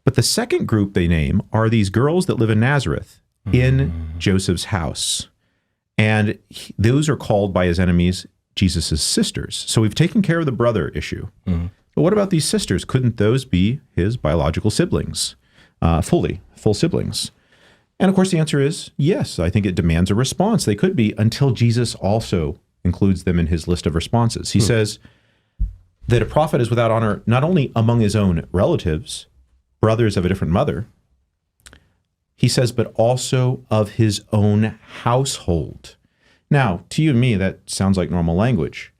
But the second group they name are these girls that live in Nazareth in Joseph's house. And those are called by his enemies Jesus' sisters. So we've taken care of the brother issue. But what about these sisters? Couldn't those be his biological siblings? Full siblings? And of course, the answer is yes. I think it demands a response. They could be, until Jesus also includes them in his list of responses. He says that a prophet is without honor not only among his own relatives, brothers of a different mother, he says, but also of his own household. Now, to you and me, that sounds like normal language.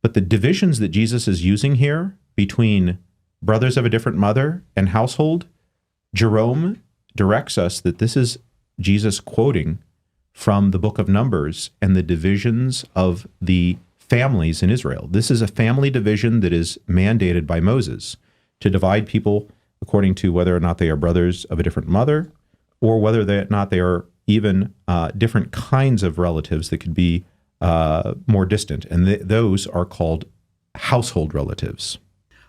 But the divisions that Jesus is using here between brothers of a different mother and household, Jerome directs us that this is Jesus quoting from the book of Numbers and the divisions of the families in Israel. This is a family division that is mandated by Moses to divide people according to whether or not they are brothers of a different mother, or whether or not they are even different kinds of relatives that could be more distant. And those are called household relatives.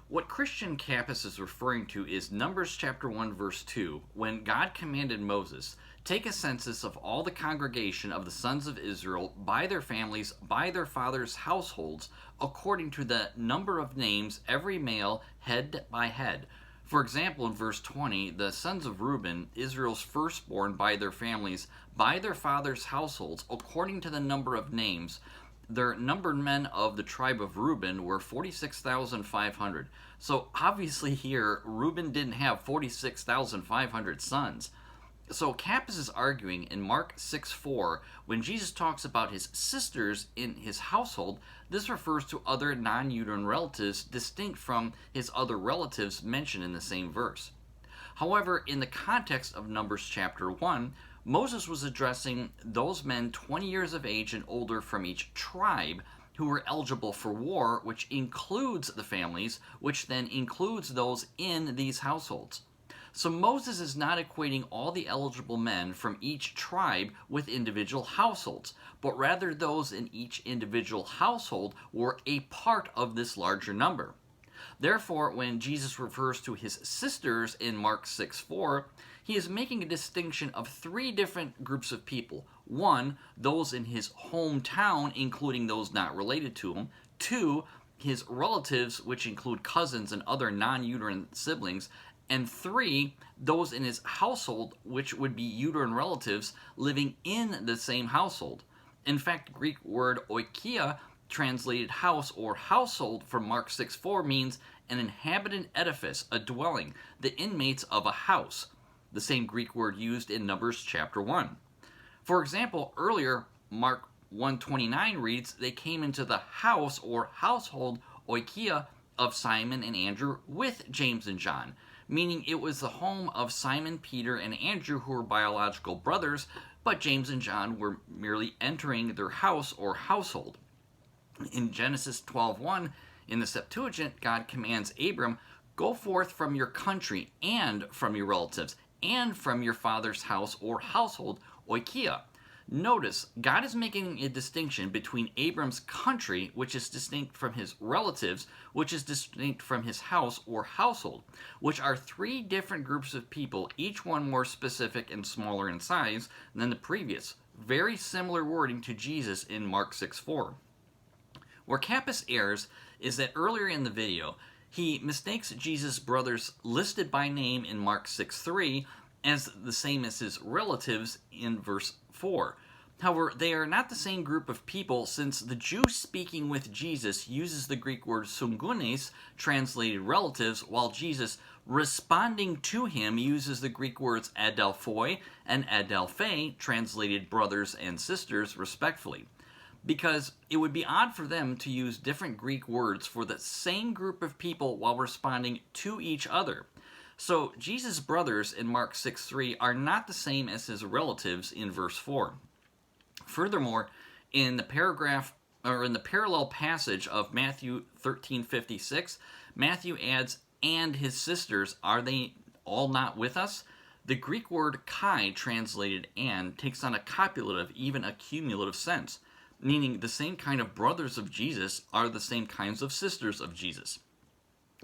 What Christiaan Kappas is referring to is Numbers chapter 1, verse 2, when God commanded Moses, take a census of all the congregation of the sons of Israel by their families, by their fathers' households, according to the number of names, every male, head by head. For example, in verse 20, the sons of Reuben, Israel's firstborn, by their families, by their fathers' households, according to the number of names, their numbered men of the tribe of Reuben were 46,500. So obviously here, Reuben didn't have 46,500 sons. So Kappas is arguing in Mark 6:4, when Jesus talks about his sisters in his household, this refers to other non-uterine relatives distinct from his other relatives mentioned in the same verse. However, in the context of Numbers chapter 1, Moses was addressing those men 20 years of age and older from each tribe who were eligible for war, which includes the families, which then includes those in these households. So Moses is not equating all the eligible men from each tribe with individual households, but rather those in each individual household were a part of this larger number. Therefore, when Jesus refers to his sisters in Mark 6:4, he is making a distinction of three different groups of people. One, those in his hometown, including those not related to him. Two, his relatives, which include cousins and other non-uterine siblings. And three, those in his household, which would be uterine relatives living in the same household. In fact, Greek word oikia, translated house or household from Mark 6:4, means an inhabited edifice, a dwelling, the inmates of a house, the same Greek word used in Numbers chapter 1. For example, earlier, Mark 1:29 reads, they came into the house or household, oikia, of Simon and Andrew with James and John, meaning it was the home of Simon, Peter, and Andrew, who were biological brothers, but James and John were merely entering their house or household. In Genesis 12:1, in the Septuagint, God commands Abram, go forth from your country and from your relatives and from your father's house or household, oikia. Notice, God is making a distinction between Abram's country, which is distinct from his relatives, which is distinct from his house or household, which are three different groups of people, each one more specific and smaller in size than the previous. Very similar wording to Jesus in Mark 6:4. Where Kappas errs is that earlier in the video, he mistakes Jesus' brothers listed by name in Mark 6:3 as the same as his relatives in verse 4. However, they are not the same group of people, since the Jew speaking with Jesus uses the Greek word sungunes, translated relatives, while Jesus responding to him uses the Greek words adelphoi and adelphe, translated brothers and sisters, respectively. Because it would be odd for them to use different Greek words for the same group of people while responding to each other. So Jesus' brothers in Mark 6:3 are not the same as his relatives in verse 4. Furthermore, in the parallel passage of Matthew 13:56, Matthew adds, and his sisters, are they all not with us? The Greek word kai, translated and, takes on a copulative, even a cumulative sense, meaning the same kind of brothers of Jesus are the same kinds of sisters of Jesus.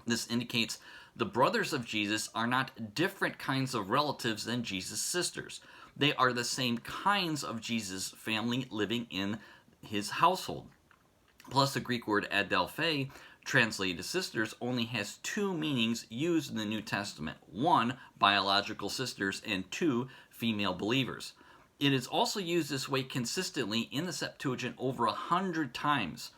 This indicates The brothers of Jesus are not different kinds of relatives than Jesus' sisters. They are the same kinds of Jesus' family living in his household. Plus, the Greek word adelphe, translated sisters, only has two meanings used in the New Testament. One, biological sisters, and two, female believers. It is also used this way consistently in the Septuagint over 100 times.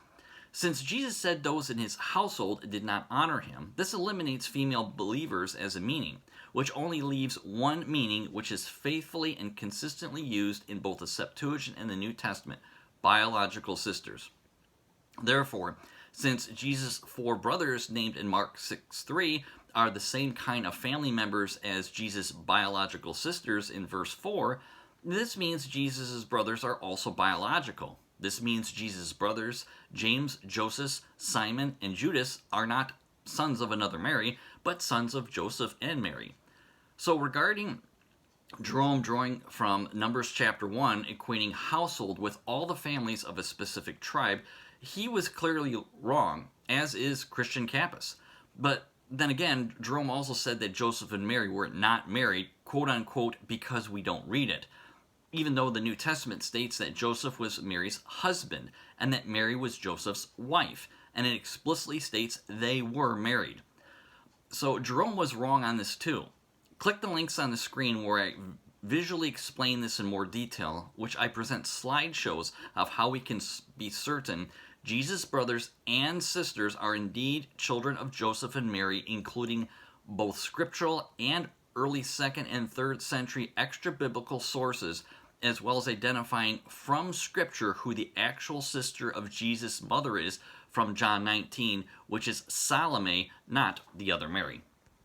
Since Jesus said those in his household did not honor him, this eliminates female believers as a meaning, which only leaves one meaning which is faithfully and consistently used in both the Septuagint and the New Testament: biological sisters. Therefore, since Jesus' four brothers named in Mark 6:3 are the same kind of family members as Jesus' biological sisters in verse 4, this means Jesus' brothers are also biological. This means Jesus' brothers, James, Joseph, Simon, and Judas, are not sons of another Mary, but sons of Joseph and Mary. So regarding Jerome drawing from Numbers chapter 1, equating household with all the families of a specific tribe, he was clearly wrong, as is Christiaan Kappas. But then again, Jerome also said that Joseph and Mary were not married, quote unquote, because we don't read it, even though the New Testament states that Joseph was Mary's husband and that Mary was Joseph's wife, and it explicitly states they were married. So Jerome was wrong on this too. Click the links on the screen where I visually explain this in more detail, which I present slideshows of how we can be certain Jesus' brothers and sisters are indeed children of Joseph and Mary, including both scriptural and early 2nd and 3rd century extra-biblical sources, as well as identifying from Scripture who the actual sister of Jesus' mother is from John 19, which is Salome, not the other Mary.